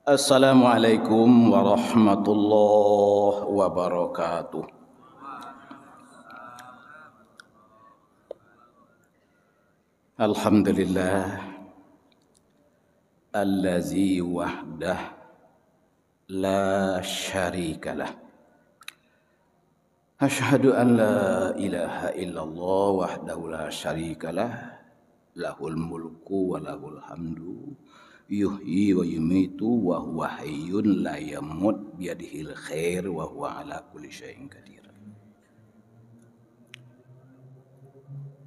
Assalamualaikum warahmatullahi wabarakatuh. Alhamdulillah allazi wahdah la syarikalah. Asyhadu an la ilaha illallah wahdahu la syarikalah. Lahul mulku wa lahul hamdu. Yuhyi wa yumitu wa huwa hayyun la yamut biyadihil khair wa huwa ala kulli syai'in qadir.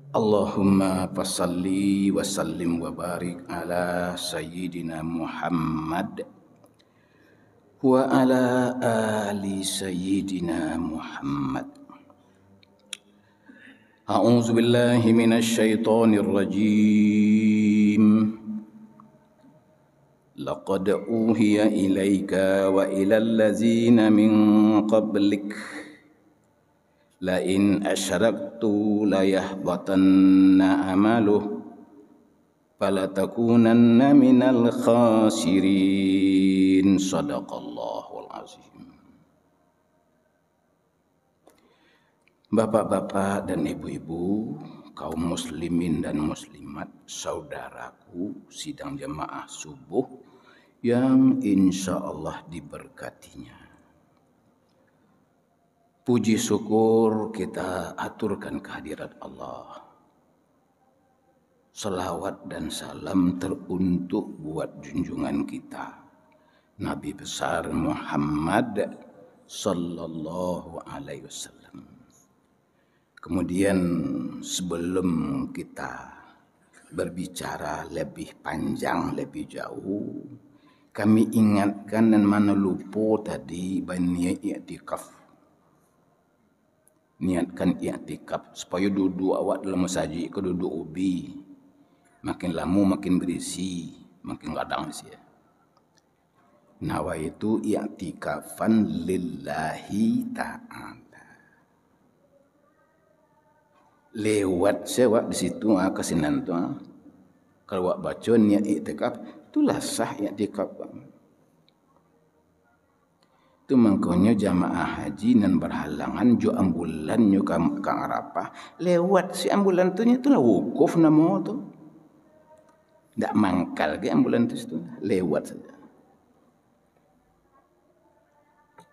Allahumma fasalli wa sallim wa barik ala sayyidina Muhammad wa ala ali sayyidina Muhammad. A'udzu billahi minasy syaithanir rajim. Laqad uhiya ilaika wa ilal ladzina min qablik la in asyraktu la yahbatanna amaluh fala takunanna minal khasirin. Shadaqallahul azim. Bapak-bapak dan ibu-ibu, kaum muslimin dan muslimat, saudaraku sidang jamaah subuh yang insya Allah diberkatinya. Puji syukur kita aturkan kehadirat Allah. Salawat dan salam teruntuk buat junjungan kita, Nabi besar Muhammad sallallahu alaihi wasallam. Kemudian sebelum kita berbicara lebih panjang, lebih jauh, kami ingatkan dan mana lupa tadi niat i'tikaf. Niatkan i'tikaf supaya duduk awak dalam masjid ke duduk ubi. Makin lama makin berisi, makin kadang sih. Nawaitu i'tikafan lillahi ta'ala. Lewat sewak di situ kesinan tu kalau awak baca niat i'tikaf itulah sah i'tikaf. Itu makanya jamaah haji nan berhalangan jo ambulan nyo kang Arafah lewat si ambulan tu itulah wukuf nama tu. Ndak mangkal ke ambulan tu lewat saja.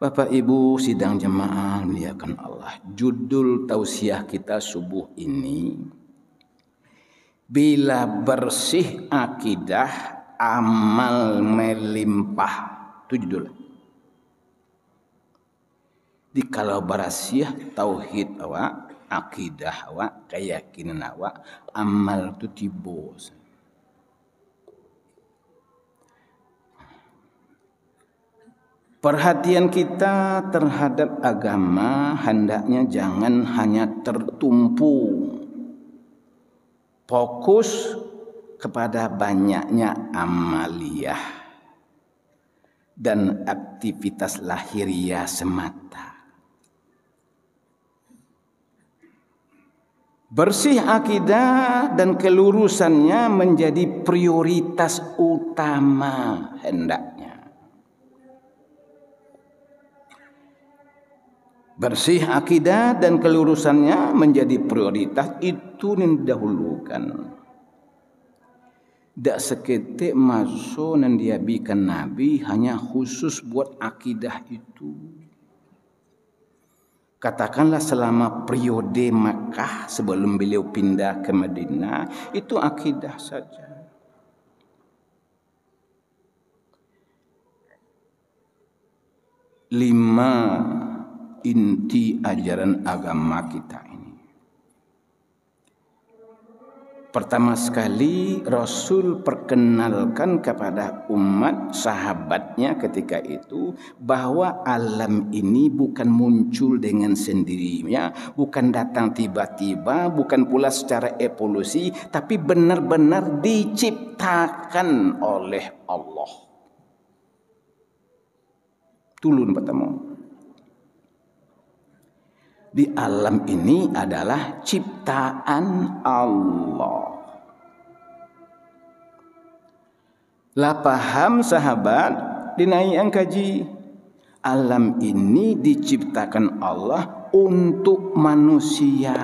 Bapak Ibu sidang jemaah muliakan Allah. Judul tausiah kita subuh ini, bila bersih akidah amal melimpah. Itu judul. Di kalau berasiah tauhid awak, akidah awak, keyakinan awak, amal itu tiba. Perhatian kita terhadap agama hendaknya jangan hanya tertumpu fokus kepada banyaknya amaliyah dan aktivitas lahiriah semata. Bersih akidah dan kelurusannya menjadi prioritas utama hendaknya. Bersih akidah dan kelurusannya menjadi prioritas itu yang didahulukan. Tak seketik masuk yang diabikan Nabi hanya khusus buat akidah itu. Katakanlah selama periode Makkah sebelum beliau pindah ke Madinah itu akidah saja. Lima inti ajaran agama kita ini. Pertama sekali Rasul perkenalkan kepada umat sahabatnya ketika itu bahwa alam ini bukan muncul dengan sendirinya, bukan datang tiba-tiba, bukan pula secara evolusi, tapi benar-benar diciptakan oleh Allah. Tulun pertama. Di alam ini adalah ciptaan Allah. Lah paham sahabat dinaikkan kaji. Alam ini diciptakan Allah untuk manusia.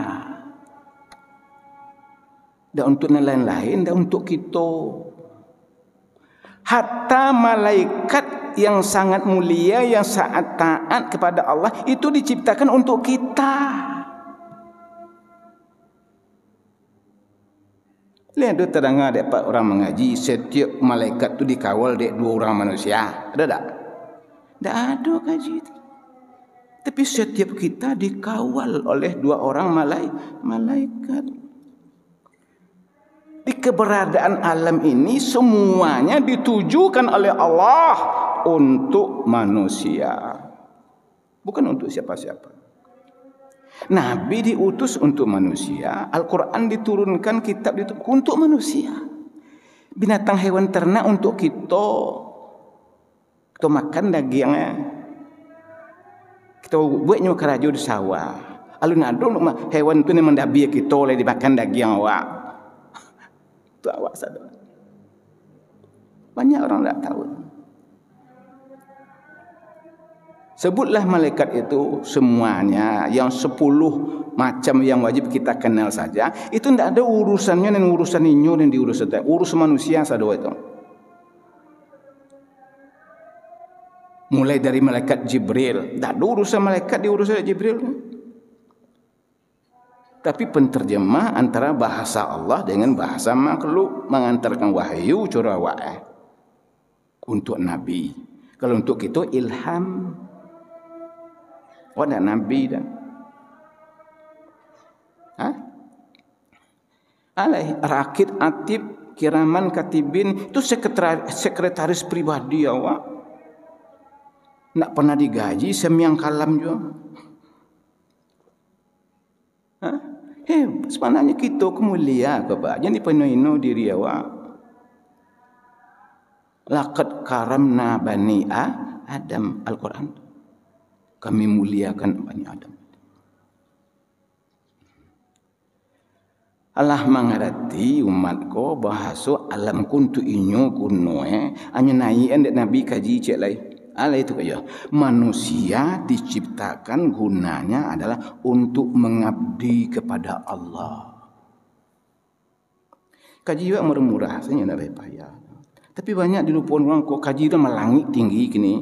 Dan untuk yang lain-lain, dan untuk kita. Hatta malaikat yang sangat mulia, yang sangat taat kepada Allah, itu diciptakan untuk kita. Lihat tu terang dapat orang mengaji, setiap malaikat tu dikawal dek 2 orang manusia. Ada tak? Tak ada kaji itu. Tapi setiap kita dikawal oleh 2 orang malaikat. Di keberadaan alam ini semuanya ditujukan oleh Allah untuk manusia. Bukan untuk siapa-siapa. Nabi diutus untuk manusia, Al-Quran diturunkan, kitab diturunkan untuk manusia. Binatang hewan ternak untuk kita makan dagingnya. Kita buatnya kerajaan di sawah. Alun adun hewan tu ni mendabi kita oleh dimakan daging awak. Tu awak sadar. Banyak orang tak tahu. Sebutlah malaikat itu semuanya, yang 10 macam yang wajib kita kenal saja. Itu tidak ada urusannya dan urusan inyo dan diurus saja. Urus manusia saja itu. Mulai dari malaikat Jibril, tidak ada urusan malaikat, diurus oleh Jibril. Tapi penterjemah antara bahasa Allah dengan bahasa makhluk, mengantarkan wahyu curah wahyu untuk Nabi. Kalau untuk kita ilham. Ada Nabi dah. Rakit, atib, kiraman, katibin, itu sekretaris pribadi awak. Tak pernah digaji, semyang kalam juga. Sebenarnya kita kemulia ke jangan dipenuhi diri awak. Laqad karamna bani Adam, Al-Quran. Kami muliakan Bani Adam. Allah mengerti umatku bahasa alam kuntu inyo kuno hanya naik anda Nabi kaji cek lain. Allah itu kaya manusia diciptakan gunanya adalah untuk mengabdi kepada Allah. Kaji juga murah-murah saja nak payah. Tapi banyak dilupakan orang kok kaji itu melangit tinggi kini.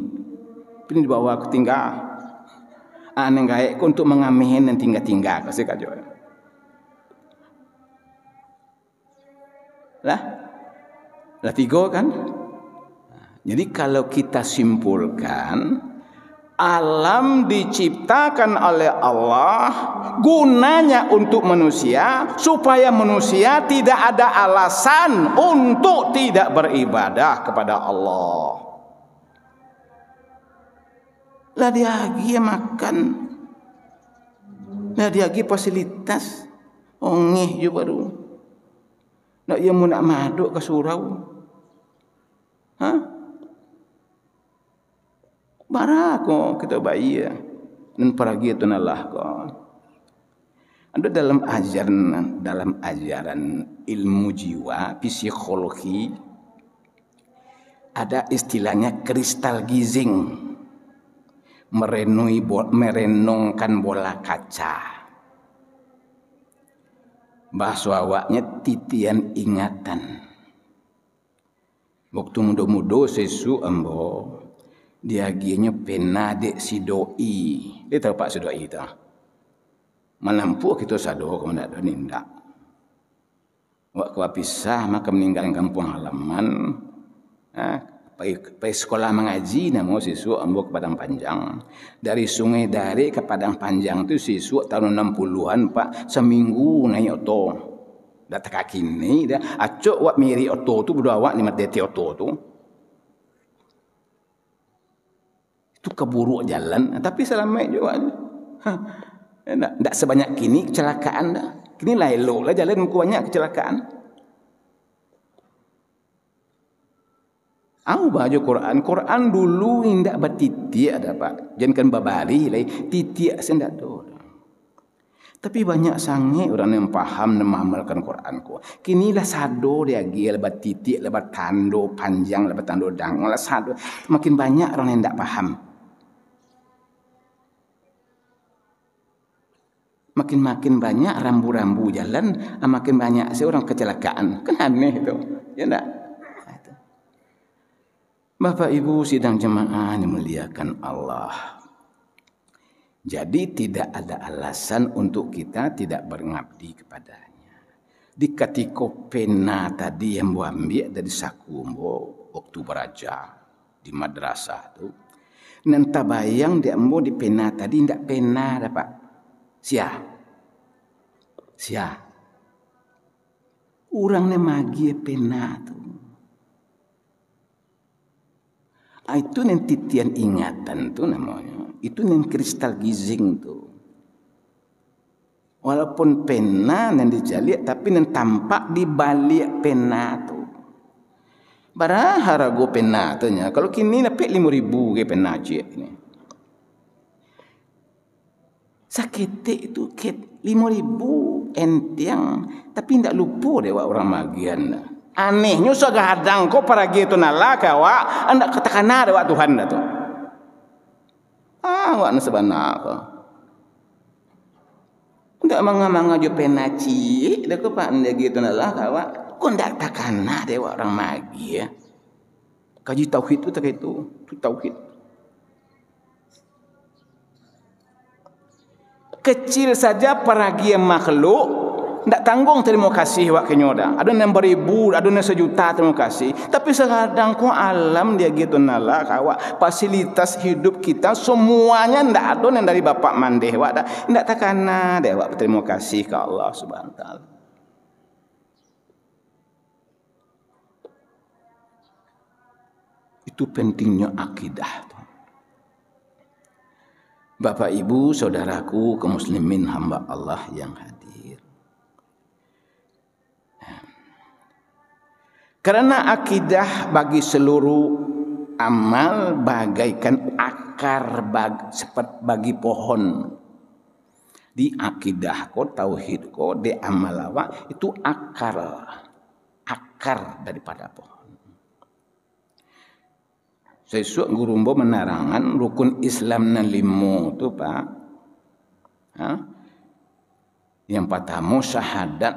Ini dibawa ke tinggal. Nenggaik untuk mengamihin dan tinggal-tinggal kasih kajo. Lah 3 kan? Jadi kalau kita simpulkan, alam diciptakan oleh Allah gunanya untuk manusia supaya manusia tidak ada alasan untuk tidak beribadah kepada Allah. Lah dia lagi makan, lah dia lagi fasilitas, ongeh je baru. Nak dia mau nak maduk ke surau, Barak kok kita bayi ya, dan pergi itu nalah kok. Ada dalam ajaran ilmu jiwa, psikologi, ada istilahnya kristal gizing. Merenungkan bola kaca. Bahasa awaknya titian ingatan. Waktu muda-muda sesu ambo, dia gianya pena dek si doi. Dia tahu pak si doi itu. Melampu kita sado kalau nak nindak. Waktu pisah maka meninggalkan kampung halaman. Pai sekolah mengaji nama siswa ambo ke Padang Panjang. Dari Sungai Dari ke Padang Panjang tu siswa tahun 60-an pak seminggu naik oto. Dah tak kini dah acok wak miri oto tu berdua awak ni mati oto tu. Itu keburuk jalan tapi selamat juga. Tak sebanyak kini kecelakaan dah. Kini lah elok lah jalan muka banyak kecelakaan. Aku baca Quran dulu indak bertitik ada pak. Jangan babari lai titik sendak do. Tapi banyak sangat orang yang faham dan mengamalkan Quran ko. Kini lah sado dia lagi lebat titik, lebat tando panjang, lebat tando dang, lah sado. Makin banyak orang yang tidak paham. Makin banyak rambu-rambu jalan, makin banyak seorang kecelakaan. Kan aneh itu. Ya enggak? Bapak Ibu sidang jemaah yang muliakan Allah. Jadi tidak ada alasan untuk kita tidak berngabdi kepadanya. Di ketika pena tadi yang ambil dari sakumbo waktu beraja di madrasah tu, nanti bayang dia mau di pena tadi tidak pena dapat sia. Orangnya magi pena tu. Itu nanti titian ingatan tu namanya. Itu yang kristal gizing tu. Walaupun pena yang dijalik tapi yang tampak di balik pena tu. Barang harago pena tu nya. Kalau kini dapat 5,000 ke pena cik ni. Saketik tu ket 5,000 entiang tapi tidak lupa dewa orang magian. Anehnya segadang kau para gitu nalaka wa anda katakan ada wa Tuhan dah tu. Awak nak sebenar ke? Tidak manga-manga jo penaci, dah ko pak anda gitu nalaka wa. Kau tidak takana dewa orang magi ya. Kaji tauhid tu tak itu tauhid. Kecil saja peragian makhluk tak tanggung terima kasih wak kenyoda. Ada yang beribu, ada yang sejuta terima kasih. Tapi sekarang ko alam dia gitu nala kawa fasilitas hidup kita semuanya ndak ada yang dari bapak mandeh wak dah. Ndak takana deh wak terima kasih ke Allah Subhanahu wa taala. Itu pentingnya akidah. Bapak Ibu, saudaraku kaum muslimin hamba Allah yang hadir. Karena akidah bagi seluruh amal bagaikan akar seperti bagi pohon. Di akidah ko, tauhid ko, di amal awak itu akar daripada pohon. Sesuatu guru mbo menerangan rukun Islam na 5 tu Pak. Yang pertama syahadat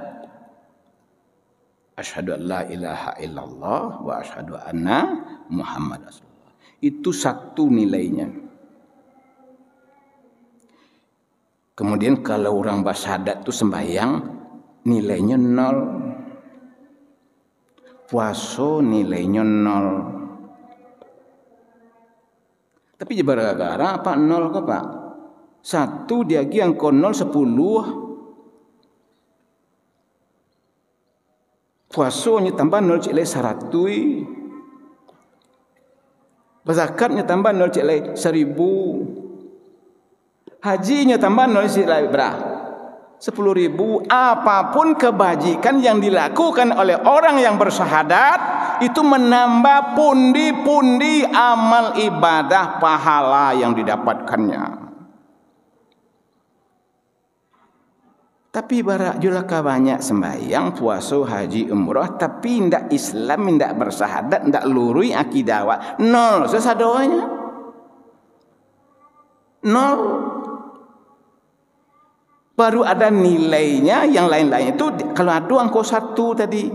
asyhadu an la ilaha illallah wa asyhadu anna Muhammad Rasulullah. Itu satu nilainya. Kemudian kalau orang bersyahadat tu sembahyang nilainya 0. Puasa nilainya 0. Tapi gara-gara apa 0 ke Pak? 1 dia yang ko 0 10. Puasanya tambah 0 cik lay 100. Zakatnya tambah 0 cik lay 1,000. Hajinya tambah 0 cik lay berapa? 10,000. Apapun kebajikan yang dilakukan oleh orang yang bersyahadat itu menambah pundi-pundi amal ibadah pahala yang didapatkannya. Tapi barak julaka banyak sembahyang, puasa, haji, umrah, tapi ndak Islam, ndak bersyahadat, ndak lurui akidah awak. 0 sesadanya. 0. Baru ada nilainya, yang lain-lain itu kalau ada angka 1 tadi.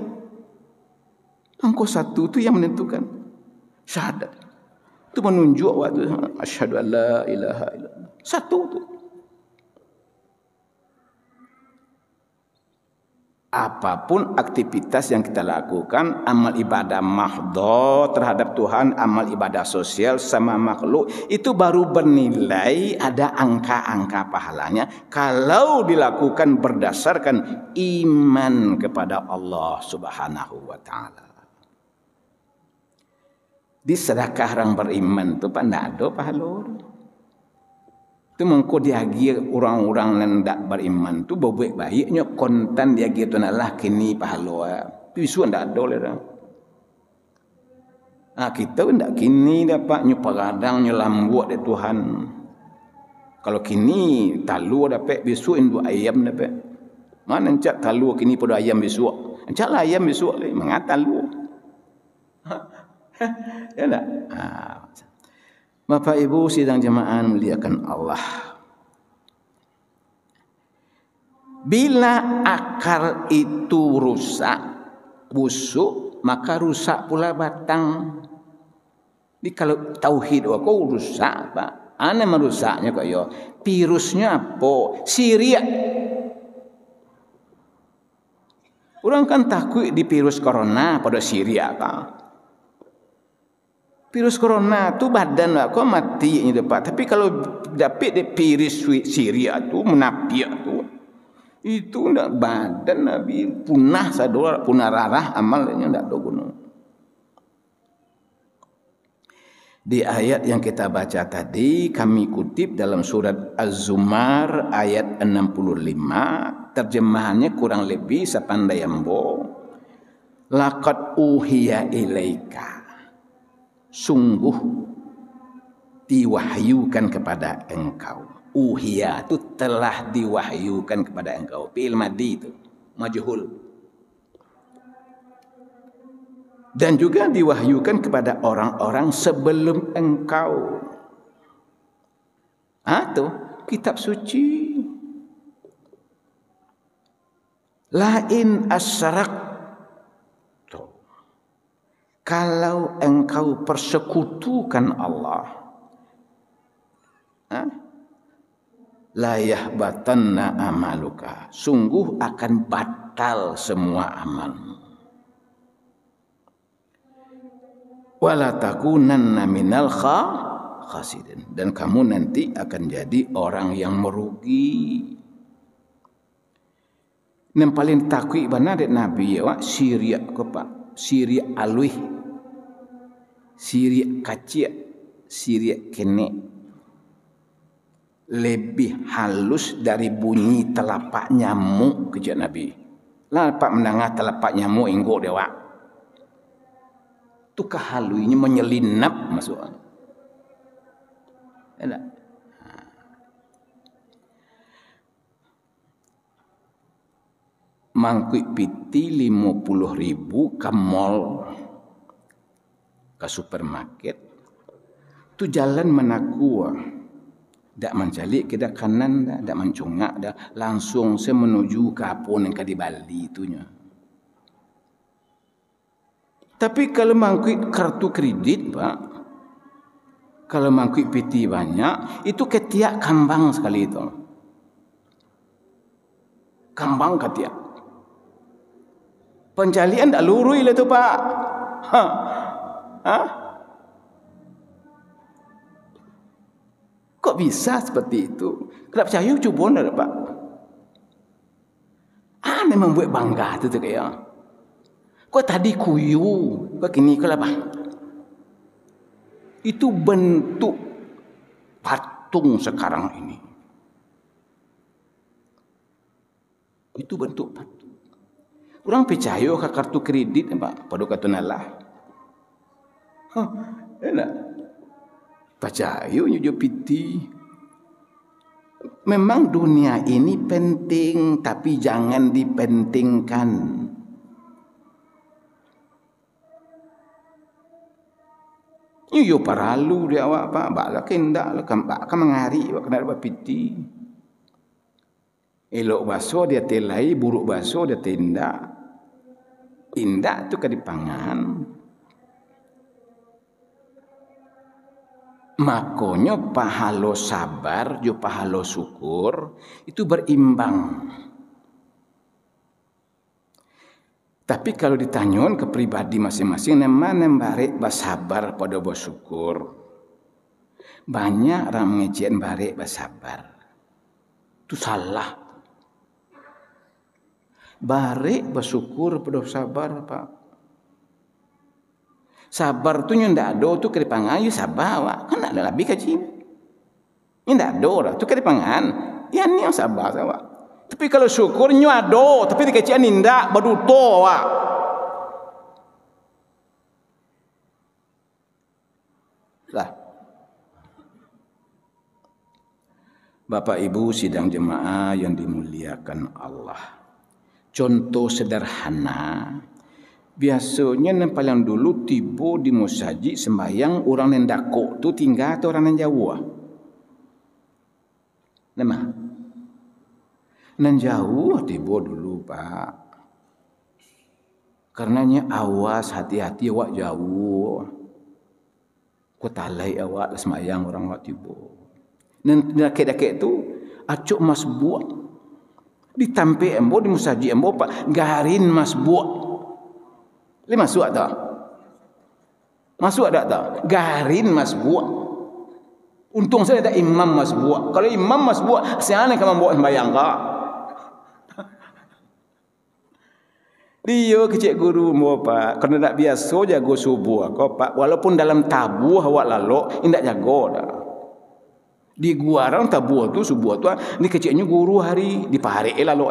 Angka 1 itu yang menentukan syahadat. Itu menunjuk waktu asyhadu an la ilaha illallah. 1 itu. Apapun aktivitas yang kita lakukan, amal ibadah mahdhah terhadap Tuhan, amal ibadah sosial sama makhluk, itu baru bernilai ada angka-angka pahalanya kalau dilakukan berdasarkan iman kepada Allah Subhanahu wa taala. Di sedekah orang beriman tu tidak ada pahala. Itu mengko diagi orang-orang yang tidak beriman tu berbuat baiknya kontan diagi tu naklah kini pahala. Pisu ndak ada le dah. Kita ndak kini dapat nyu pagadang nyu lambuk de Tuhan. Kalau kini talu dapat besok induk ayam dapat. Mana encak talu kini pada ayam besok. Encak lah ayam besok le mengat talu. Ya tak? Bapak Ibu sidang jemaah muliakan Allah. Bila akar itu rusak, busuk, maka rusak pula batang. Jadi kalau tauhid aku rusak, Pak. Ana merusaknya kok ya. Virusnya apa? Siria. Orang kan takut di virus corona pada Syria Pak. Virus corona tu badan aku mati ini Pak. Tapi kalau dapat di virus Syria tu menapiak tu, itu ndak badan Nabi punah sador punah rarah amalnya ndak ada guna. Di ayat yang kita baca tadi kami kutip dalam surat Az-Zumar ayat 65, terjemahannya kurang lebih sepandai ambo. Laqad uhiya ilaika, sungguh diwahyukan kepada engkau. Uhiya itu telah diwahyukan kepada engkau. Fi'il madhi itu majhul. Dan juga diwahyukan kepada orang-orang sebelum engkau. Itu kitab suci. Lain asyarak. Kalau engkau persekutukan Allah, la yahbatanna amaluka, sungguh akan batal semua amalmu. Wala takunanna minal khasirin, dan kamu nanti akan jadi orang yang merugi. Yang paling takut benar dari Nabi ya, Syria ke Pak, Syria alwi, Syria kacik, Syria kene, lebih halus dari bunyi telapak nyamuk kejak Nabi. Lapak menengah telapak nyamuk inggo dewa. Itu kehaluinya menyelinap masuk. Ada. Mangkuk piti 50.000 ke mall, ke supermarket. Tu jalan menakua. Tak mencalik ke dak kanan dah, tak mencungak dah, langsung saya menuju ke apun yang di Bali itunya. Tapi kalau mangkuk kartu kredit, Pak, kalau mangkuk piti banyak, itu ketiak kambang sekali itu. Kambang ketiak. Pencalian tak lurui lah tu, Pak. Kok bisa seperti itu? Kalau percaya cuba dah, Pak. Memang buat bangga tu kayak. Kok tadi kuyu, kok kini kau apa? Itu bentuk patung sekarang ini. Itu bentuk patung. Orang percaya ke kartu kredit, Pak, pada kata nalah. Enak. Percaya nyuju piti. Memang dunia ini penting, tapi jangan dipentingkan. Yo paralu dia awak Pak, baklah kendak lah kan mengari awak kena dapat piti. Elok baso dia telai, buruk baso dia tindak. Tindak tu kadipangan. Makanya pahala sabar jo pahala syukur itu berimbang. Tapi kalau ditanyakan ke pribadi masing-masing, mana barek bersabar pada bersyukur. Banyak orang mengejian barek bersabar. Itu salah. Barek bersyukur pada sabar, Pak. Sabar tu yang tak ada tu keripangan, you sabar, Pak. Kan tak ada lebih kaji. Yang tak ada lah, tu keripangan. Yang ni yang sabar, Pak. Tapi kalau syukurnya ada, tapi dikecian nindak berduto awak. Lah. Bapak Ibu sidang jemaah yang dimuliakan Allah. Contoh sederhana, biasanya yang paling dulu tiba di musajid sembahyang orang yang dakok tu tinggal atau orang yang jauh. Nama? Nan jauh tiba dulu Pak. Karenanya awas hati-hati awak jauh. Ku talai awak sembahyang orang awak tiba. Dan dakik-dakik tu acuk mas buat ditampe embo di musajid embo Pak garin mas buat. Le masuk tak? Masuk tak? Garin mas buat. Untung saya ada imam mas buat. Kalau imam mas buat, siapa yang membuat sembahyang kak? Dia kecik guru mo Pak. Kerana tak biasa jago subuh kau Pak. Walaupun dalam tabu awak lalu, indak jago dah. Di gua orang tabu tu subuh tu ni keciknya guru hari di pare lalu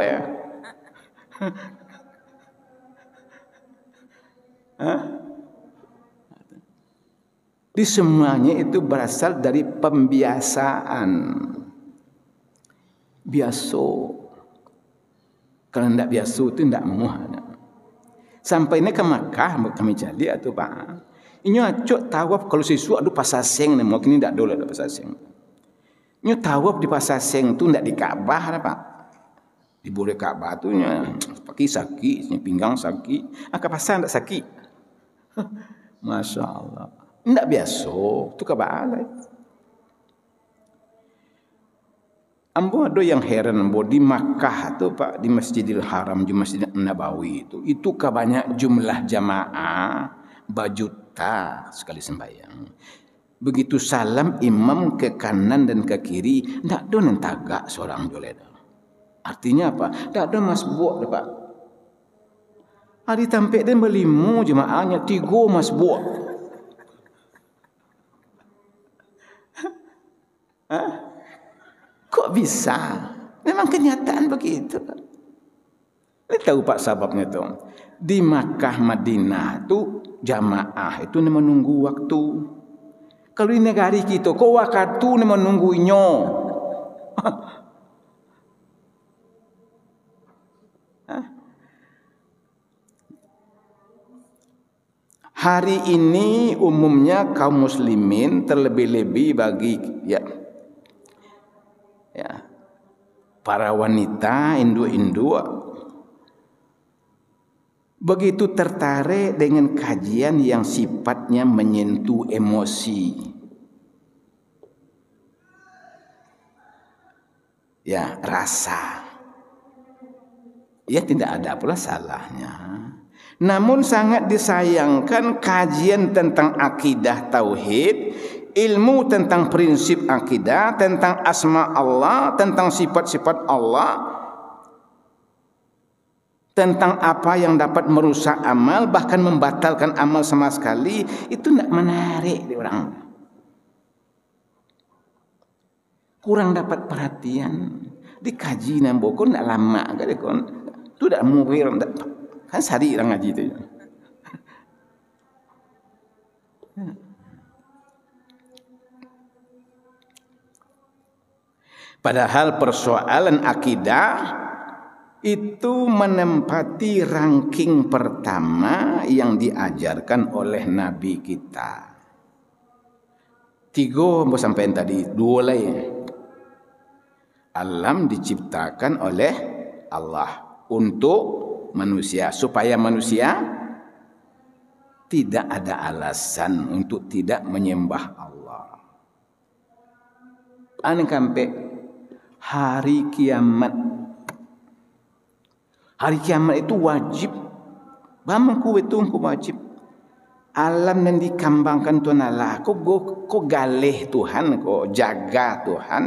Di semuanya itu berasal dari pembiasaan. Biasa. Kalau tidak biasa itu tidak muah. Sampai ini ke Makkah kami jadi atau Pak. Ini acuk tawaf kalau sesuatu ada pasar seng ni mungkin tidak dulu ada pasar seng. Ini tawaf di pasar seng tu tidak di Kaabah lah Pak. Di boleh Kaabah tu pakai sakit, pinggang sakit, ke pasar tidak sakit. Masya Allah. Tidak biasa, tu Kaabah lah. Ambo ada yang heran ambo di Makkah tu Pak, di Masjidil Haram, di Masjid Nabawi itu kebanyak jumlah jamaah berjuta sekali sembahyang. Begitu salam imam ke kanan dan ke kiri, tak ada yang tagak seorang joleh. Artinya apa? Tak ada masbuk Pak. Hari tampik dan berlimu jemaahnya 3 masbuk. Kok bisa? Memang kenyataan begitu. Ini tahu Pak sebabnya tu. Di Makkah Madinah tu jamaah itu menunggu waktu. Kalau di negara kita, kau waktu ni menunggunya. Hari ini umumnya kaum muslimin terlebih-lebih bagi para wanita Hindu begitu tertarik dengan kajian yang sifatnya menyentuh emosi. Ya, rasa. Ya tidak ada pula salahnya. Namun sangat disayangkan kajian tentang akidah tauhid, ilmu tentang prinsip akidah, tentang asma Allah, tentang sifat-sifat Allah, tentang apa yang dapat merusak amal, bahkan membatalkan amal sama sekali, itu tidak menarik di orang. Kurang dapat perhatian. Dikaji nambo kon tidak lama kali kon. Tu tidak muhir, kan sehari orang ngaji tu. Padahal persoalan akidah itu menempati ranking pertama yang diajarkan oleh Nabi kita. 3 sampai tadi, 2 lain. Alam diciptakan oleh Allah untuk manusia, supaya manusia tidak ada alasan untuk tidak menyembah Allah. Ane sampai hari kiamat. Hari kiamat itu wajib. Bamaku itu wajib. Alam yang dikembangkan Tuhan Allah. Kau galih Tuhan, kau jaga Tuhan.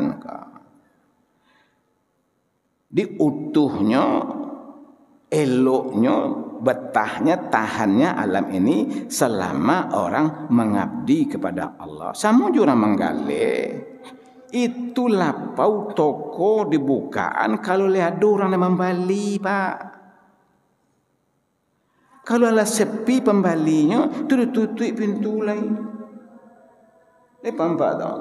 Diutuhnya, eloknya, betahnya, tahannya alam ini selama orang mengabdi kepada Allah. Sama juga menggalih. Itu lapau toko dibukaan kalau lihat orang yang membeli Pak. Kalau ada sepi pembalinya, tu ditutup pintu lain. Paham tak?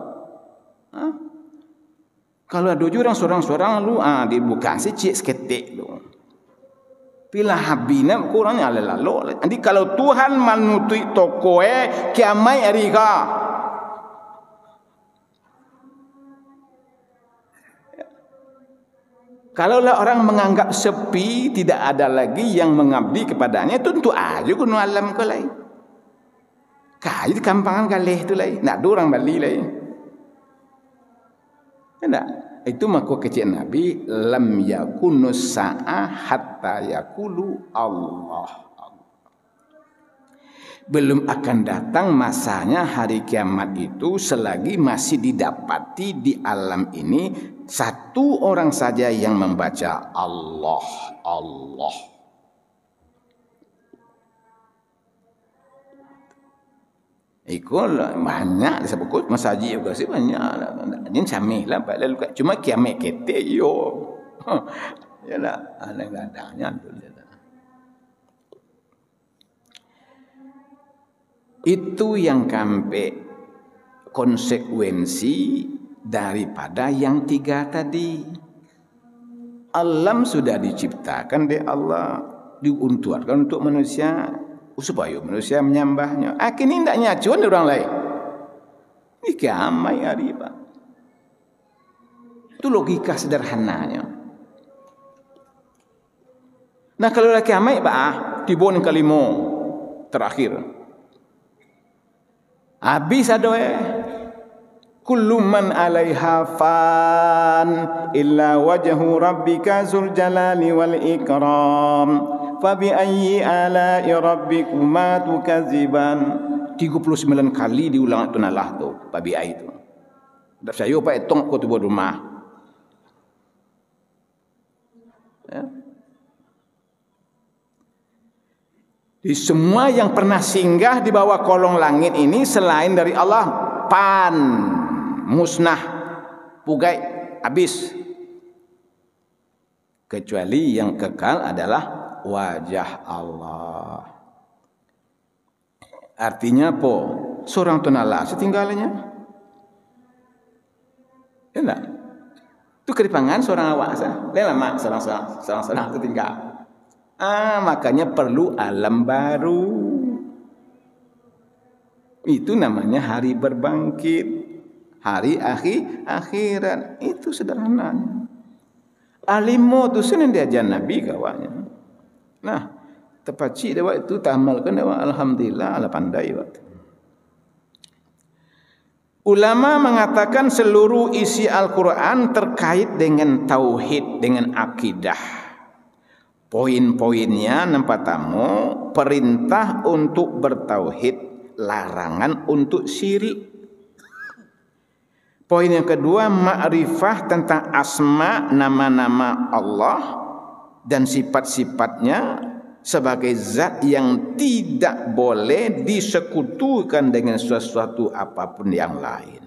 Kalau ada orang seorang-seorang lu dibuka si cik seketik tu. Pilah habina kurangnya lalu. Jadi kalau Tuhan manutui toko kiamai hari ka. Kalaulah orang menganggap sepi, tidak ada lagi yang mengabdi kepadanya, tentu aja kuno alam ke lain. Kayu di kampangan kalih tu lain, nak ada orang Bali lain. Tidak, itu maku kecil Nabi, lam yakunu sa'ah hatta yakulu Allah. Belum akan datang masanya hari kiamat itu selagi masih didapati di alam ini satu orang saja yang membaca Allah, Allah. Ikut banyak disebut masjid juga sih banyak lah. Ini samih lah, cuma kiamat kita yo. Ya lah, kadang-kadangnya tu. Itu yang sampai konsekuensi daripada yang tiga tadi. Alam sudah diciptakan oleh Allah, diuntukkan untuk manusia supaya manusia menyembahnya. Akhirnya tidak nyacun orang lain. Ini kiamat hari Pak. Itu logika sederhananya. Nah kalau lagi kiamat Pak, tibon kalimo terakhir. Habis ada kullu man 'alaiha fan illa wajhu rabbika dzul jalali wal ikram fa bi ayyi ala'i rabbikuma tukadziban. 39 kali diulang tu nalah tu babi ai tu. Dak saya pak etong ko tu buat rumah. Ya. Di semua yang pernah singgah di bawah kolong langit ini selain dari Allah pan, musnah, pugai, habis. Kecuali yang kekal adalah wajah Allah. Artinya apa? Seorang tunala setinggalnya. Ya enggak? Itu keripangan seorang awak sah. Lama seorang tertinggal. Makanya perlu alam baru. Itu namanya hari berbangkit, hari akhirat. Itu sederhananya. Alimo tu senin diajar Nabi kawannya. Nah, tepat cik dewa itu tamalkan dewa alhamdulillah ala pandai waktu. Ulama mengatakan seluruh isi Al-Quran terkait dengan tauhid, dengan akidah. Poin-poinnya nampak tamu, perintah untuk bertauhid, larangan untuk syirik. Poin yang kedua, ma'rifah tentang asma, nama-nama Allah dan sifat-sifatnya sebagai zat yang tidak boleh disekutukan dengan sesuatu apapun yang lain.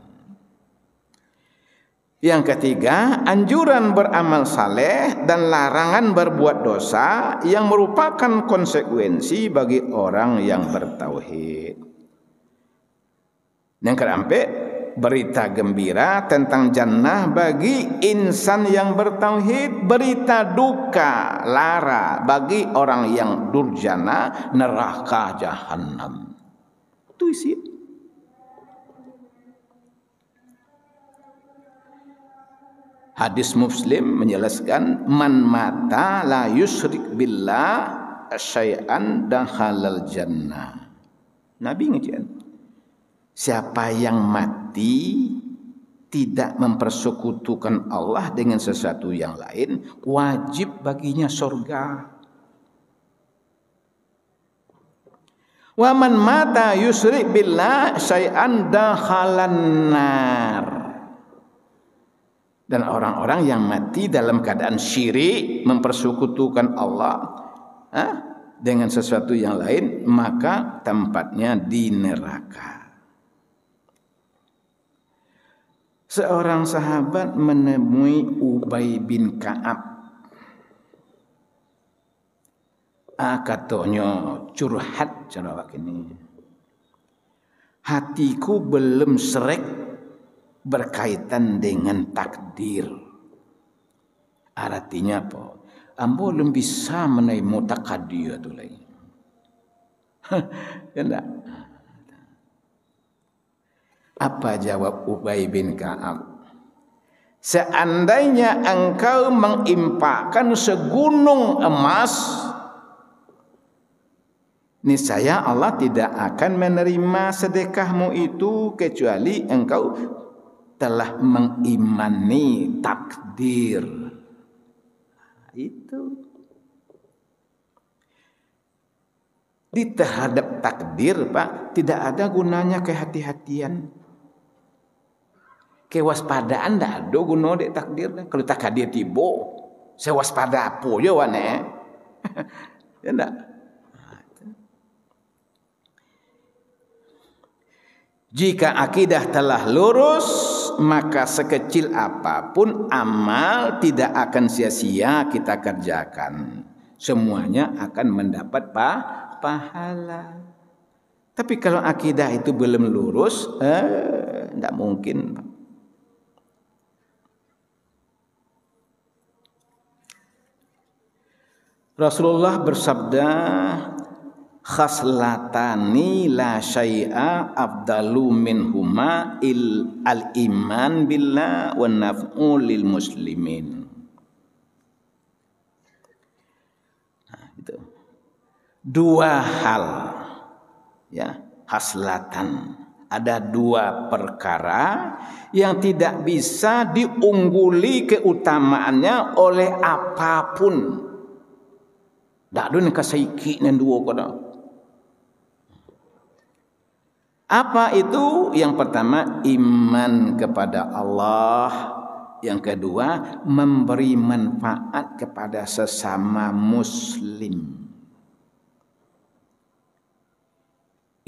Yang ketiga, anjuran beramal saleh dan larangan berbuat dosa yang merupakan konsekuensi bagi orang yang bertauhid. Yang keempat, berita gembira tentang jannah bagi insan yang bertauhid, berita duka lara bagi orang yang durjana, neraka jahanam. Itu isi. Hadis Muslim menjelaskan man mata la yusyrik billah syai'an dakhalal jannah. Nabi ngejadikan siapa yang mati tidak mempersekutukan Allah dengan sesuatu yang lain, wajib baginya surga. Wa man mata yusyrik billah syai'an dakhalan nar. Dan orang-orang yang mati dalam keadaan syirik, mempersekutukan Allah dengan sesuatu yang lain, maka tempatnya di neraka. Seorang sahabat menemui Ubay bin Ka'ab. Katanya curhat cara ini. Hatiku belum srek berkaitan dengan takdir. Artinya apa? Ambo belum bisa menerima takdir itu lagi. Ya enggak? Apa jawab Ubay bin Ka'ab? Seandainya engkau mengimpakkan segunung emas, niscaya Allah tidak akan menerima sedekahmu itu kecuali engkau telah mengimani takdir. Itu. Di terhadap takdir, Pak, tidak ada gunanya kehati-hatian. Kewaspadaan tidak ada guna dek takdir. Kalau takdir tiba, saya waspada apa je wane? Ya enggak? Jika akidah telah lurus, maka sekecil apapun amal tidak akan sia-sia kita kerjakan. Semuanya akan mendapat pahala. Tapi kalau akidah itu belum lurus, tidak mungkin. Rasulullah bersabda, khaslatani la syai'a afdalu minhuma al-iman billah wa naf'u lil muslimin. Nah, itu. Dua hal, ya, khaslatan. Ada dua perkara yang tidak bisa diungguli keutamaannya oleh apapun. Tak ada yang kasaiki yang dua kada. Apa itu? Yang pertama, iman kepada Allah. Yang kedua, memberi manfaat kepada sesama muslim.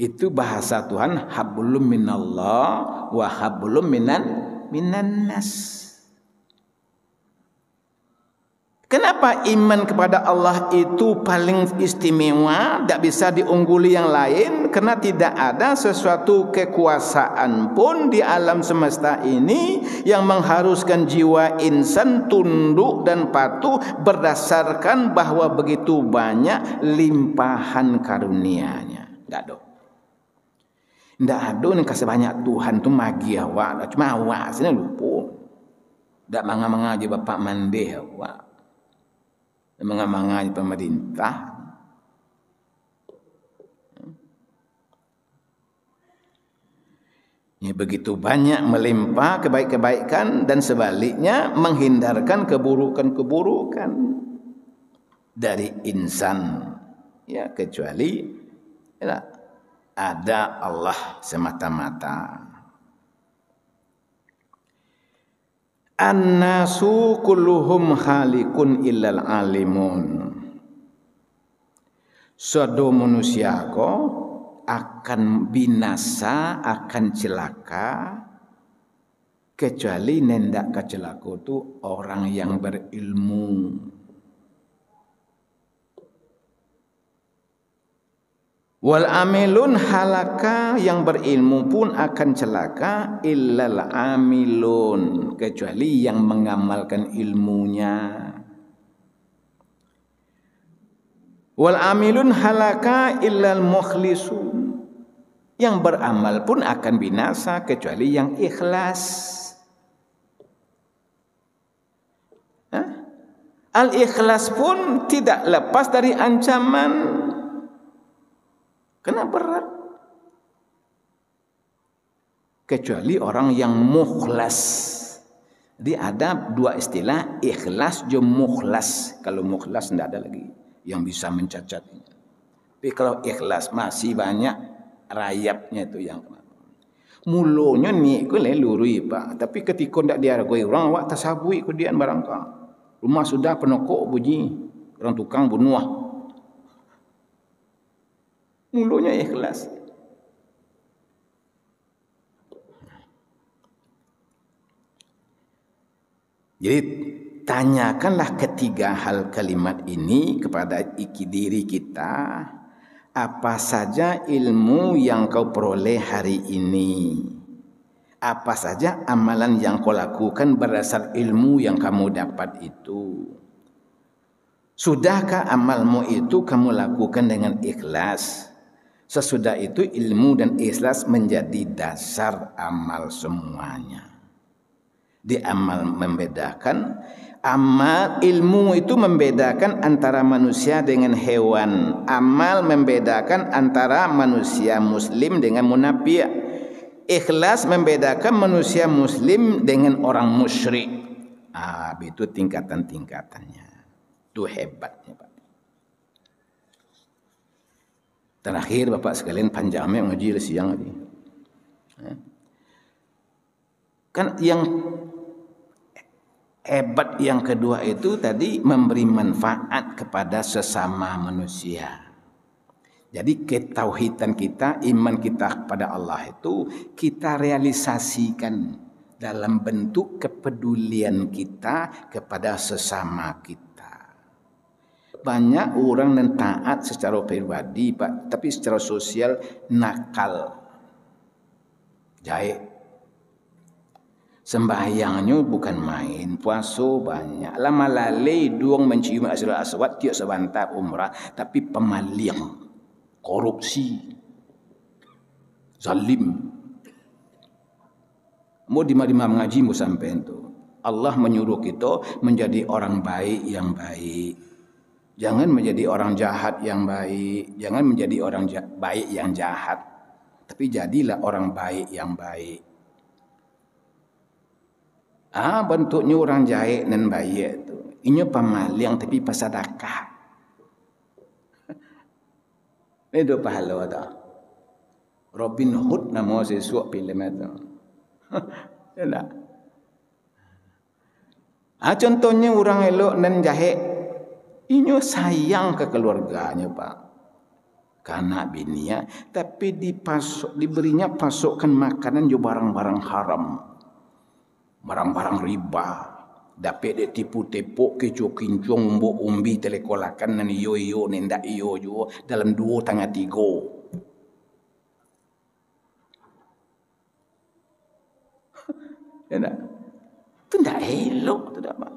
Itu bahasa Tuhan, hablum minallah wa hablum minan nas. Kenapa iman kepada Allah itu paling istimewa, tidak bisa diungguli yang lain? Karena tidak ada sesuatu kekuasaan pun di alam semesta ini yang mengharuskan jiwa insan tunduk dan patuh berdasarkan bahwa begitu banyak limpahan karunia-Nya. Tidak ada. Tidak ada yang kasih banyak Tuhan tu magi awak, cuma awak sini lupa. Tak mengaji bapak mandi awak. Mengamangai pemerintah. Ini begitu banyak melimpah kebaikan dan sebaliknya menghindarkan keburukan-keburukan dari insan. Ya, kecuali ya, ada Allah semata-mata. An-nasu kulluhum halikun illal alimun. Suatu manusia akan binasa, akan celaka, kecuali nendak kecelaka itu orang yang berilmu. Wal amilun halaka, yang berilmu pun akan celaka, illal amilun, kecuali yang mengamalkan ilmunya. Wal amilun halaka illal mukhlisun, yang beramal pun akan binasa kecuali yang ikhlas. Al-ikhlas pun tidak lepas dari ancaman. Kena berat. Kecuali orang yang mukhlas. Jadi ada dua istilah, ikhlas dan mukhlas. Kalau mukhlas tidak ada lagi yang bisa mencacat. Tapi kalau ikhlas masih banyak rayapnya itu yang mulanya ni ko le lurui Pak. Tapi ketika ndak dihargai orang, awak tasabui ke dian barangkali. Rumah sudah penokok bunyi, orang tukang bunuh. Mulanya ikhlas. Jadi tanyakanlah ketiga hal kalimat ini kepada diri kita. Apa saja ilmu yang kau peroleh hari ini? Apa saja amalan yang kau lakukan berdasar ilmu yang kamu dapat itu. Sudahkah amalmu itu kamu lakukan dengan ikhlas? Sesudah itu ilmu dan ikhlas menjadi dasar amal semuanya. Di amal membedakan, amal ilmu itu membedakan antara manusia dengan hewan. Amal membedakan antara manusia muslim dengan munafik. Ikhlas membedakan manusia muslim dengan orang musyrik. Itu tingkatan-tingkatannya. Itu hebatnya, Pak. Terakhir Bapak sekalian panjangnya ngaji siang tadi. Kan yang hebat yang kedua itu tadi memberi manfaat kepada sesama manusia. Jadi ketauhidan kita, iman kita kepada Allah itu kita realisasikan dalam bentuk kepedulian kita kepada sesama kita. Banyak orang yang taat secara pribadi, Pak, tapi secara sosial nakal. Jahit. Sembahyangnya bukan main, puasa banyak. Lama lalai duang mencium Hajarul Aswad tiap sebentar umrah, tapi pemaling, korupsi, zalim. Mau di mana mengaji mau sampai itu. Allah menyuruh kita menjadi orang baik yang baik. Jangan menjadi orang jahat yang baik, jangan menjadi orang baik yang jahat, tapi jadilah orang baik yang baik. Bentuknya orang jahat dan baik itu. Ini pemaling tapi pesedekah. Itu pahala ada. Robin Hood nama sesuatu film itu. Ya. Contohnya orang elok dan jahat. Ini sayang ke keluarganya, Pak. Karena bininya, tapi diberinya pasokan makanan juga barang-barang haram. Barang-barang riba. Dapat dia tipu-tipu, kecoh-kincong, umbi telekolakan, dan iyo-iyo, nendak iyo juga, dalam 2 tanggal 3. Ya, itu tidak elok, tidak, Pak.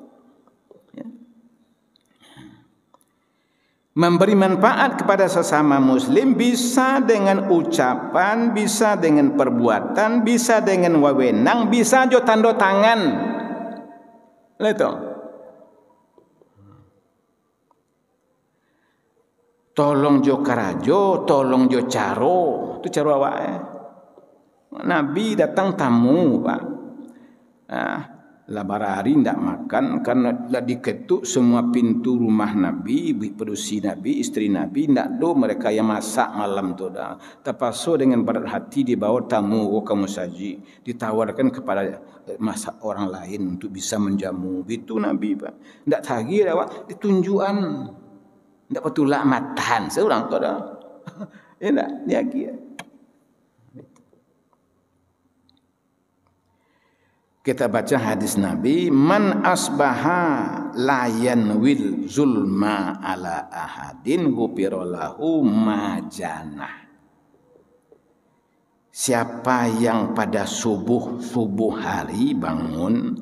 Memberi manfaat kepada sesama muslim bisa dengan ucapan, bisa dengan perbuatan, bisa dengan wewenang, bisa jo tanda tangan. Itu. Tolong jo karajo, tolong jo caro. Itu caro awak. Nabi datang tamu, Pak. Hari tidak makan karena diketuk semua pintu rumah Nabi, perusi Nabi, istri Nabi, tidak do mereka yang masak malam tu dah. Terpaksa dengan berat hati dibawa tamu kamu saji, ditawarkan kepada masak orang lain untuk bisa menjamu. Itu Nabi, Pak. Tidak tagih awak ditunjukan, tidak petulak matahan seorang tu dah. Ya tak, dia kira. Kita baca hadis Nabi, man asbaha la yanwil zulma ala ahadin ghufira lahu ma janah. Siapa yang pada subuh hari bangun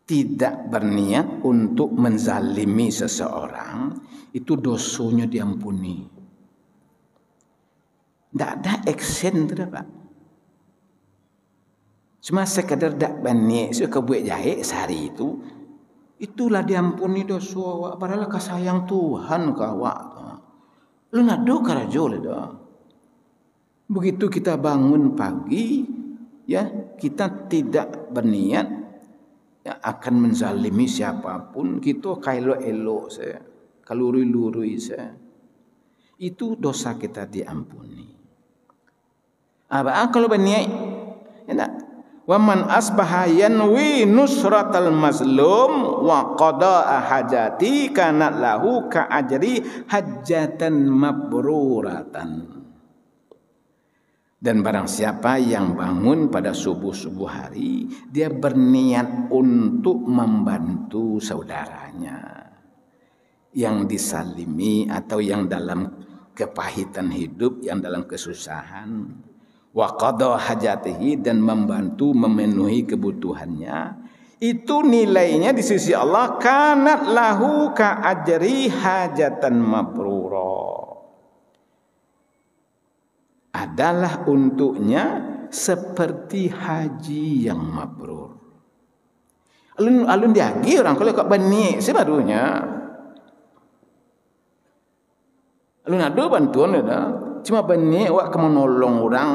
tidak berniat untuk menzalimi seseorang, itu dosanya diampuni. Tidak ada action, tidak, Pak. Cuma sekadar dak berniat suka buat jahit sehari itu, itulah diampuni dosa awak. Padahal kasayang Tuhan ke awak. Lu nak do karajo le dah. Begitu kita bangun pagi, ya kita tidak berniat ya, akan menzalimi siapapun. Kita elok-elok saya, kaluri-lurui saya. Itu dosa kita diampuni. Kalau berniat, ya tak? Wa man asbaha yanwi nusratal mazlum wa qada'a hajati kanat lahu ka ajri hajjatan mabruratan. Dan barang siapa yang bangun pada subuh-subuh hari, dia berniat untuk membantu saudaranya yang disalimi atau yang dalam kepahitan hidup, yang dalam kesusahan, wa qada hajatihi, dan membantu memenuhi kebutuhannya, itu nilainya di sisi Allah kanat lahu ka ajri hajatan mabrura, adalah untuknya seperti haji yang mabrur. Alun diagi orang kalau kat bani sebarunya. Alun ada bantuan ada. Cuma bani awak kamu nolong orang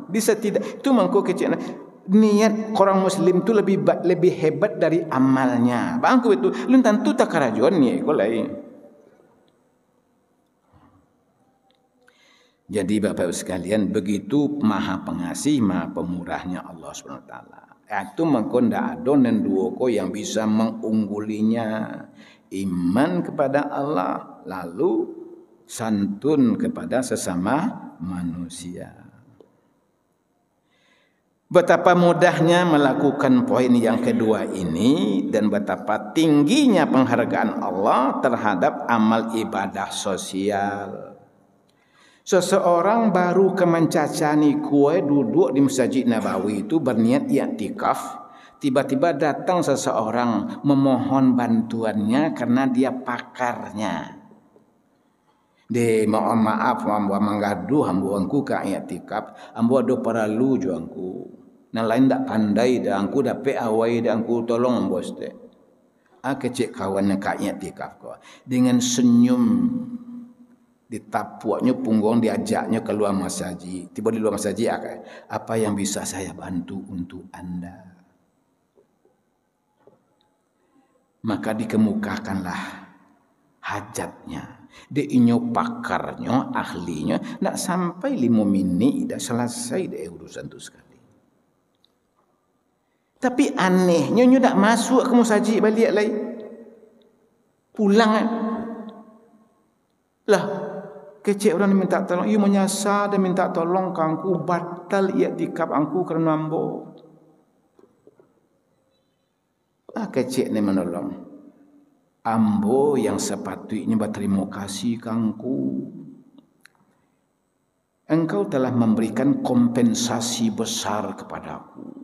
bisa tidak, itu mangko kecil. Niat orang muslim tu lebih hebat dari amalnya. Bangku itu lun tentu tak karajuan ni ko lain. Jadi Bapak Ibu sekalian, begitu maha pengasih, maha pemurahnya Allah SWT. Itu mangko ndak ada nenduoko yang bisa mengunggulinya. Iman kepada Allah, lalu santun kepada sesama manusia. Betapa mudahnya melakukan poin yang kedua ini, dan betapa tingginya penghargaan Allah terhadap amal ibadah sosial. Seseorang baru kemencacani kue duduk di Masjid Nabawi itu berniat i'tikaf, tiba-tiba datang seseorang memohon bantuannya karena dia pakarnya. De mohon maaf ambo manggaduh ambo angku ka i'tikaf, ambo do paralu jo angku. Nah lain dak pandai dah angku dapat awai dah angku tolong ambo ste. Kecik kawannya ka i'tikaf ko. Dengan senyum ditapuaknya punggung, diajaknya keluar masjid. Tiba di luar masjid, apa yang bisa saya bantu untuk Anda? Maka dikemukakanlah hajatnya. Dia inyo pakarnya, ahlinya, nak sampai 5 menit dah selesai dah urusan tu sekali. Tapi anehnya nyo tak masuk ke masjid balik lagi. Pulang lah. Kecik orang minta tolong, ia menyasar dan minta tolong kangku batal i'tikaf angku kerana ambo. Kecik ni menolong. Ambo yang sepatutnya berterima kasih kangku. Engkau telah memberikan kompensasi besar kepadaku.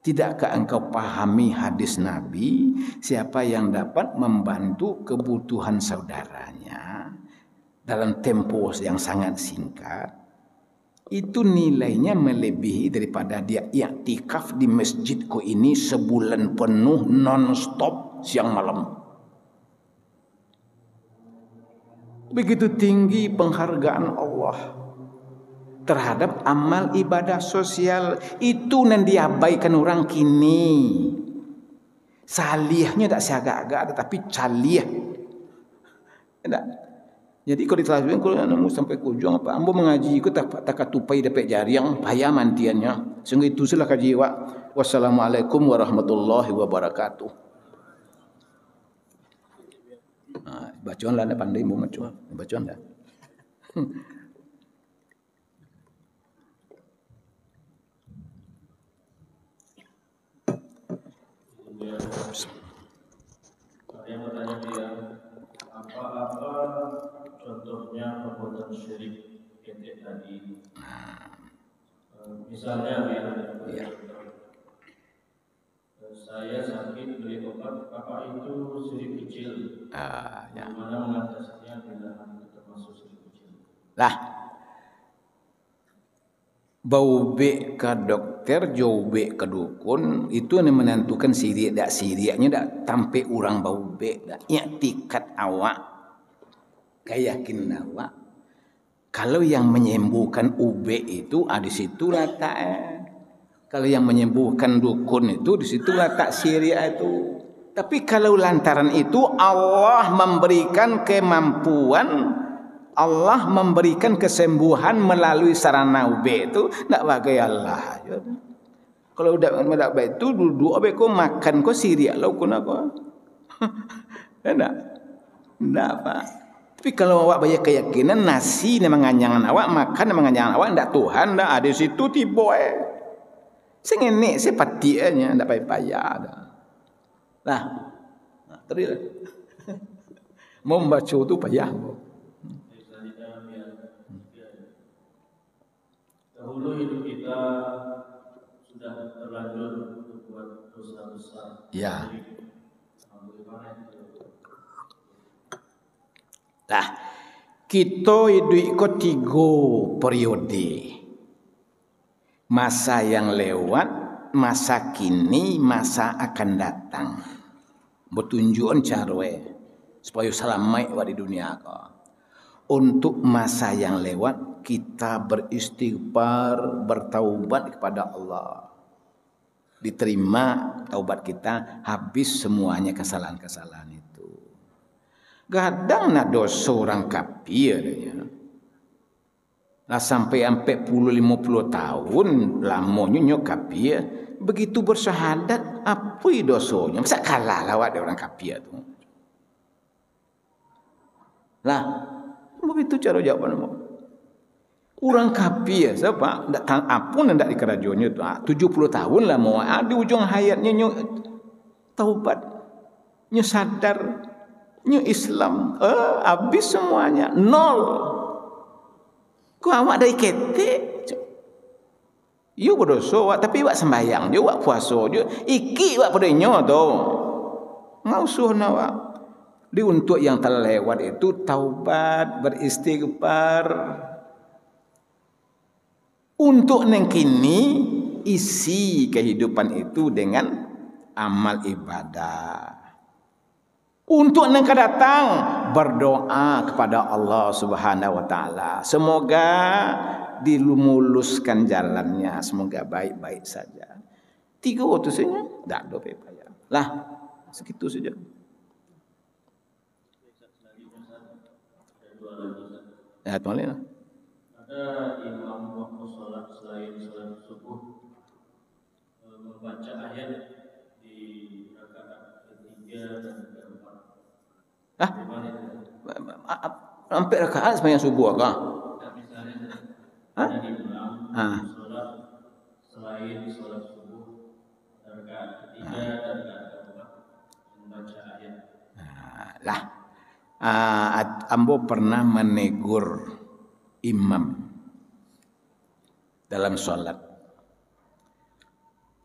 Tidakkah engkau pahami hadis Nabi, siapa yang dapat membantu kebutuhan saudaranya dalam tempo yang sangat singkat, itu nilainya melebihi daripada dia i'tikaf di masjidku ini sebulan penuh non-stop siang malam. Begitu tinggi penghargaan Allah terhadap amal ibadah sosial itu, yang diabaikan orang kini. Salihnya tak siagak-agak, tetapi calih. Tak. Jadi kalau ditelajuin, kalau nemu sampai kujung apa, ambo mengaji ikut tak tupai dapat jari yang payah mantiannya. Sehingga itu salah kaji wa. Wassalamualaikum warahmatullahi wabarakatuh. Bacaan lah, nak pandai mau macam bacaan dah. Yang bertanya dia, apa contohnya perbuatan syirik ketik tadi? Misalnya ya. Saya sakit beli obat, apa itu syirik kecil? Ya. Bagaimana mengatasinya bila itu termasuk syirik kecil? Lah, bau be ke dokter, jauh be ke dukun, itu yang menentukan sirik tak siriknya tak tampai orang bau be tak. I'tikad awak, keyakinan awak. Kalau yang menyembuhkan ube itu di situ letak. Kalau yang menyembuhkan dukun itu di situ letak sirik itu. Tapi kalau lantaran itu Allah memberikan kemampuan, Allah memberikan kesembuhan melalui sarana ube itu, tak bagai Allah. Kalau udah baik itu duduk abe ko makan ko sirik lo kun apa? Enggak. Enggak apa. Tapi kalau awak banyak keyakinan nasi ni menganyangan awak, makan ni menganyangan awak, ndak Tuhan dah ada situ tiba Sengenek sepatinya ndak payah dah. Nah, terus mau membaca tu payah. dosa besar. Ya. Bagaimana itu? Lah, kita hidup ikut 3 periode. Masa yang lewat, masa kini, masa akan datang. Bertunjukan cara supaya selamat di dunia kau. Untuk masa yang lewat, kita beristighfar, bertaubat kepada Allah. Diterima taubat kita, habis semuanya kesalahan-kesalahan itu. Kadang nak dosa orang kafir ya. Lah sampai 40-50 tahun lamanya nyok kafir, begitu bersyahadat apa dosanya? Masa kalah lawat orang kafir tu. Lah, begitu cara jawaban. Orang kafir siapa? Apun ndak di kerajaannya tu 70 tahun lah mau di ujung hayatnya nyok taubat. Nyok sadar, nyok Islam, habis semuanya nol. Kau awak dari ketek. You berdosa awak tapi awak sembahyang je, awak puasa je. Iki awak padanya tu. Ngausuh awak. Di untuk yang telah lewat itu taubat, beristighfar. Untuk yang kini isi kehidupan itu dengan amal ibadah. Untuk yang akan datang berdoa kepada Allah Subhanahu wa taala. Semoga diluluskan jalannya, semoga baik-baik saja. 3 tu saja, dak ada payah. Lah, segitu saja. Ya, boleh. Ada imam waktu sholat selain sholat subuh membaca ayat di rakaat ketiga dan keempat. Hampir rakaat sembahyang subuh kah? Misalnya ada imam sholat selain sholat subuh rakaat ketiga dan rakaat keempat membaca ayat. Lah, ambo pernah menegur imam dalam solat.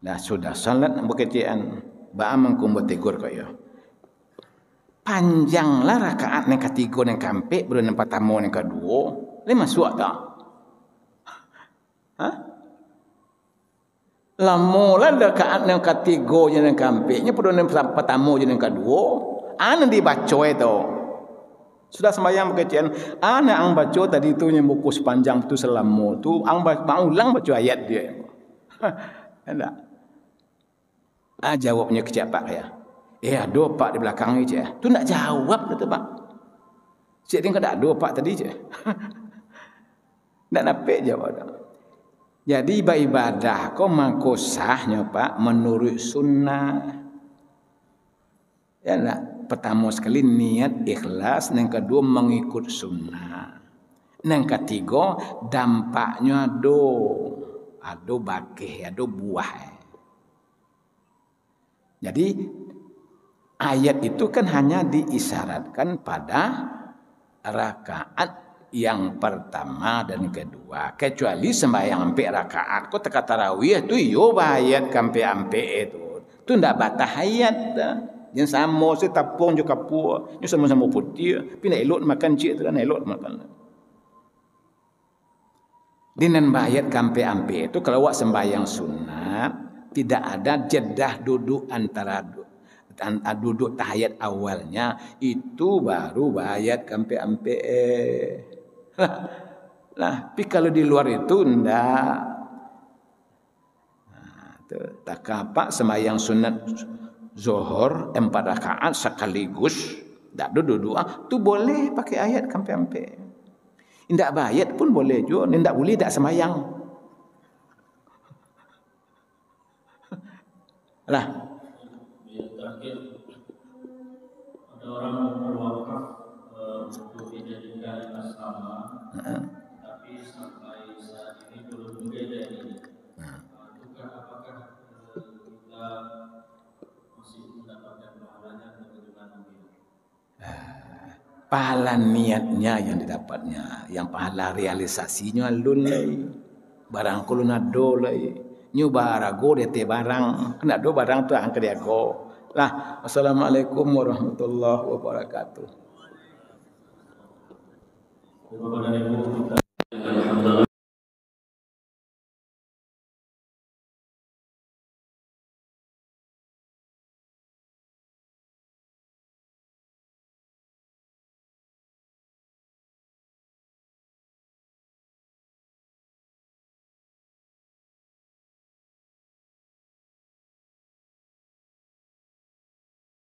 Nah sudah solat buketian, baam mengkumbu tegur kaya. Panjanglah rakaat yang ketiga yang kampe, belum yang pertama yang kedua, le masuk tak? Lamalah rakaat yang ketiga yang kampe, nya belum yang pertama yang kedua, ana dibaca itu. Sudah sembahyang berkecian, anak ang baca tadi tu yang buku sepanjang tu selama tu, ang ulang baca ayat dia. Enggak. Jawabnya kecil pak ya. Ada pak di belakang ni je. Tu nak jawab tu pak. Cik dia kada ada pak tadi je. Nak napik jawab dah. Jadi ibadah kau mangkosahnya pak menurut sunnah. Ya nak. Pertama sekali niat ikhlas, yang kedua mengikut sunnah, yang ketiga dampaknya ada bakih, ada buah. Jadi ayat itu kan hanya diisyaratkan pada rakaat yang pertama dan kedua, kecuali sembahyang ampe rakaat. Kau teka tarawih tu yo ayat kampe itu ndak batah ayat dah. Yang sama saya tapung juga kapur, yang sama-sama putih, tapi nak elok makan cik tu kan elok makan. Dengan bayat kampe-ampe itu kalau awak sembahyang sunat tidak ada jedah duduk antara duduk tahiyat awalnya, itu baru bayat kampe-ampe. Lah, tapi kalau di luar itu ndak. Tak apa sembahyang sunat Zuhur 4 rakaat sekaligus tak duduk tu boleh pakai ayat kampe-ampe. Indak bayat pun boleh juga, indak boleh tak sembahyang. Lah. Yang terakhir ada orang berwakaf untuk dijadikan asrama, tapi sampai saat ini belum juga jadi. Apakah kita mendapatkan pahalanya atau bagaimana? Pahala niatnya yang didapatnya, yang pahala realisasinya alun lai. Barang kulun ado lai. nyubarago dete barang kena do barang tu angke dia go lah. Wassalamualaikum warahmatullahi wabarakatuh. Bapak dan Ibu,